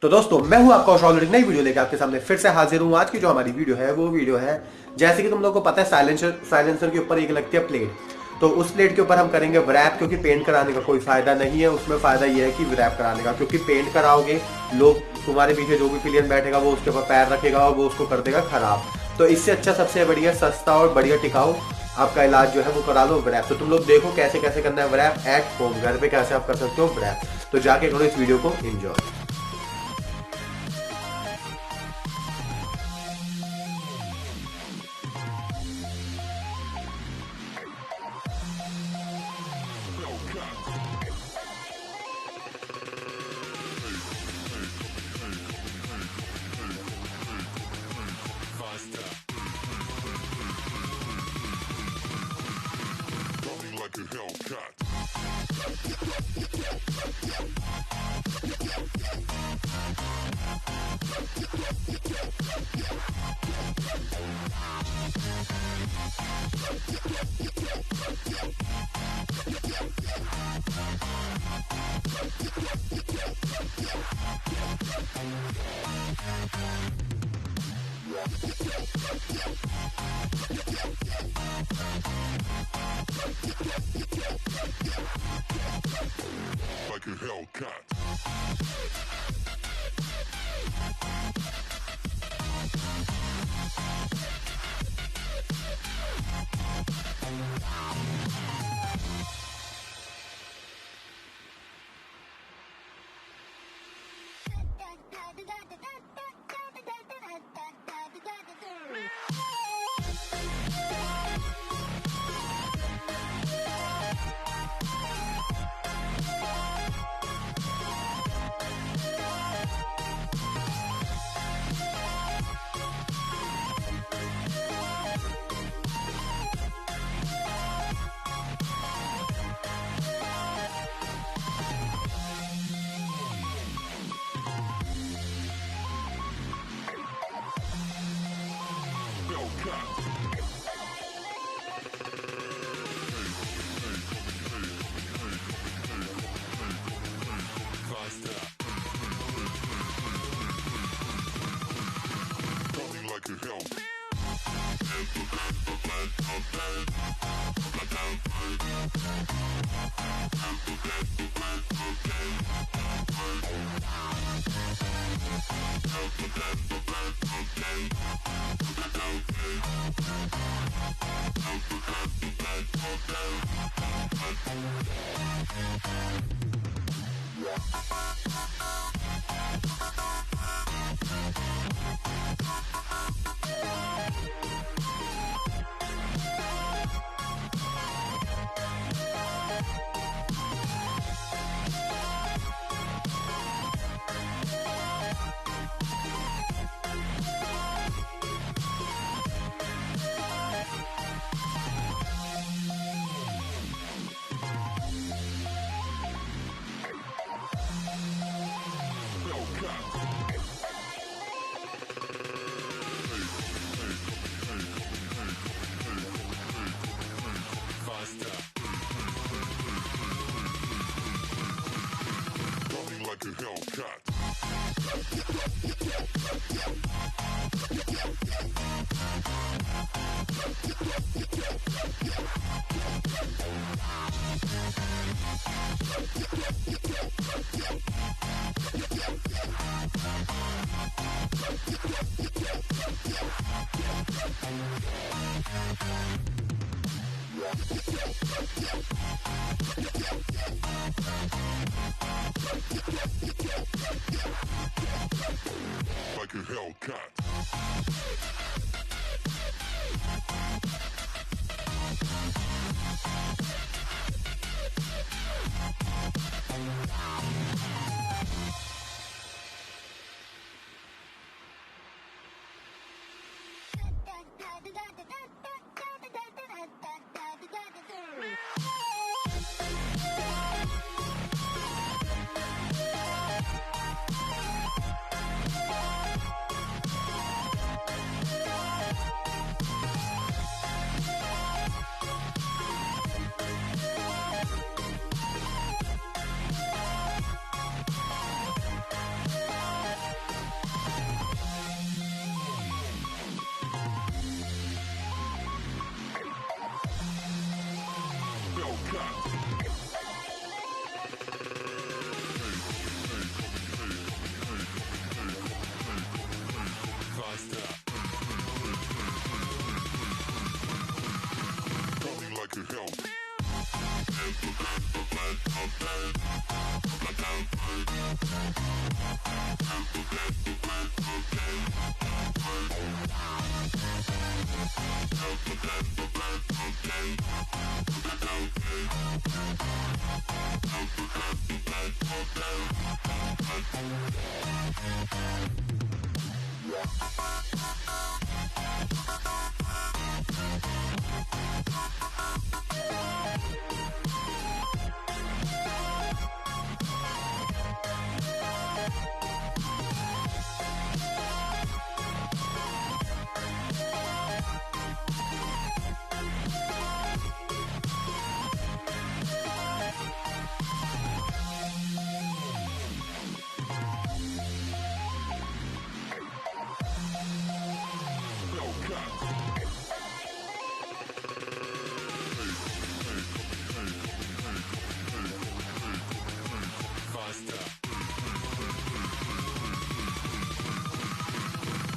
तो दोस्तों मैं हूं आपका ऑलरेडी नई वीडियो लेकर आपके सामने फिर से हाजिर हूं। आज की जो हमारी वीडियो है वो वीडियो है, जैसे कि तुम लोगों को पता है, साइलेंसर के ऊपर एक लगती है प्लेट। तो उस प्लेट के ऊपर हम करेंगे रैप, क्योंकि पेंट कराने का कोई फायदा नहीं है। उसमें फायदा ये है कि रैप कराने का, क्योंकि पेंट कराओगे लोग, तुम्हारे पीछे जो भी पिलियन बैठेगा वो उसके ऊपर पैर रखेगा और वो उसको कर देगा खराब। तो इससे अच्छा, सबसे बढ़िया, सस्ता और बढ़िया टिकाऊ आपका इलाज जो है वो करा लो रैप। तो तुम लोग देखो कैसे कैसे करना है रैप एट होम, घर पे कैसे आप कर सकते हो रैप। तो जाके करो इस वीडियो को enjoy. Like a Hellcat. Like a Hellcat. Like a Hellcat. Like a Hellcat. Like a Hellcat.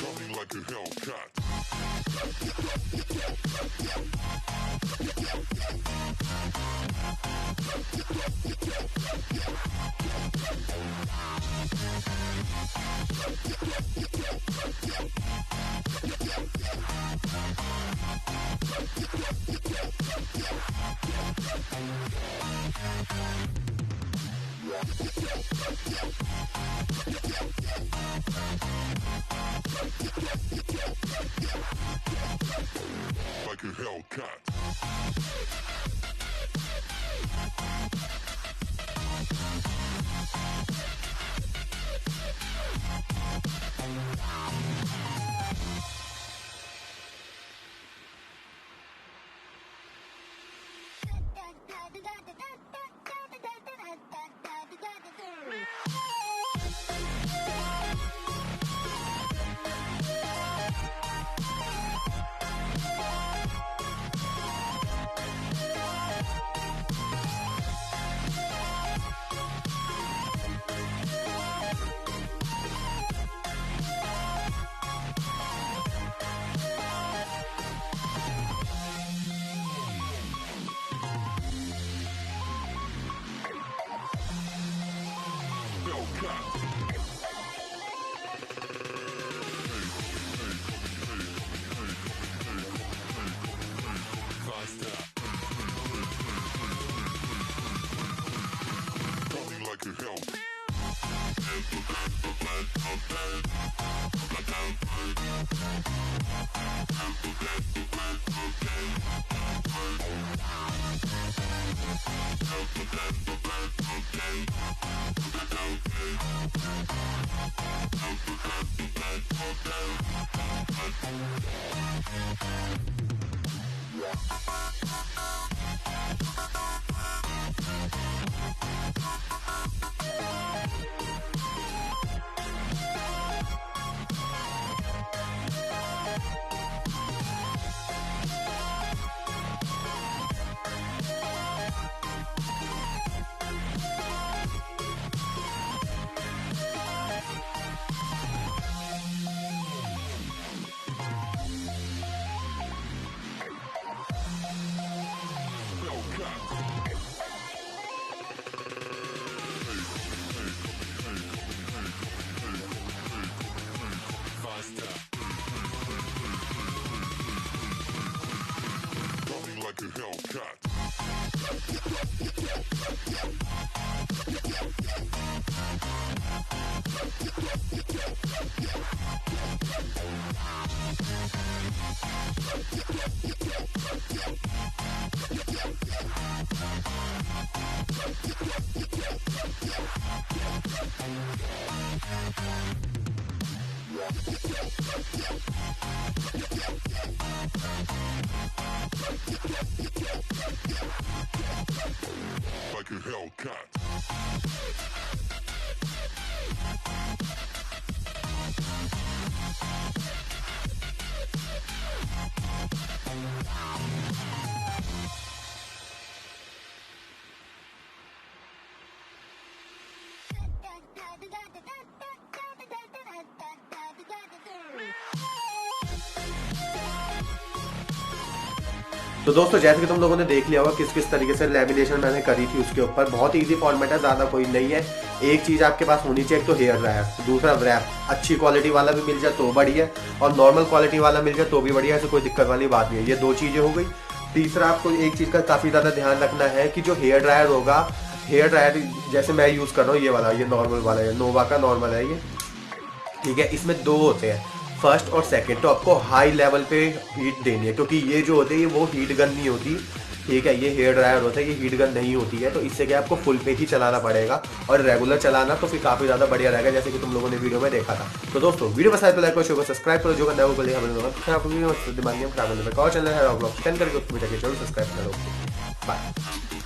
Coming like a Hellcat. Like a Hellcat. Coming like a Hellcat. Coming like a Hellcat. Like a Hellcat. तो दोस्तों जैसे कि तुम लोगों ने देख लिया होगा किस किस तरीके से लेमिनेशन मैंने करी थी उसके ऊपर। बहुत इजी फॉर्मेट है, ज़्यादा कोई नहीं है। एक चीज़ आपके पास होनी चाहिए, एक तो हेयर ड्रायर, दूसरा रैप। अच्छी क्वालिटी वाला भी मिल जाए तो बढ़िया, और नॉर्मल क्वालिटी वाला मिल जाए तो भी बढ़िया, ऐसे कोई दिक्कत वाली बात नहीं है। ये दो चीज़ें हो गई। तीसरा आपको एक चीज़ का काफ़ी ज़्यादा ध्यान रखना है कि जो हेयर ड्रायर होगा, हेयर ड्रायर जैसे मैं यूज़ कर रहा हूँ ये वाला, ये नॉर्मल वाला है, नोवा का नॉर्मल है ये, ठीक है। इसमें दो होते हैं, फर्स्ट और सेकंड। तो आपको हाई लेवल पे हीट देनी है, क्योंकि ये जो होते हैं वो हीट गन नहीं होती, ठीक है। ये हेयर ड्रायर होता है, ये हीट गन नहीं होती है। तो इससे क्या आपको फुल पे ही चलाना पड़ेगा, और रेगुलर चलाना तो फिर काफ़ी ज़्यादा बढ़िया रहेगा, जैसे कि तुम लोगों ने वीडियो में देखा था। तो दोस्तों वीडियो पसंद तो लाइक करो, शेयर करो, सब्सक्राइब करो, जो करना है वो बोलिए। हमें खराब दिमाग में खराब होने पर और चैनल है ब्लॉग 10 करके उसको भी जरूर सब्सक्राइब करो। बाय।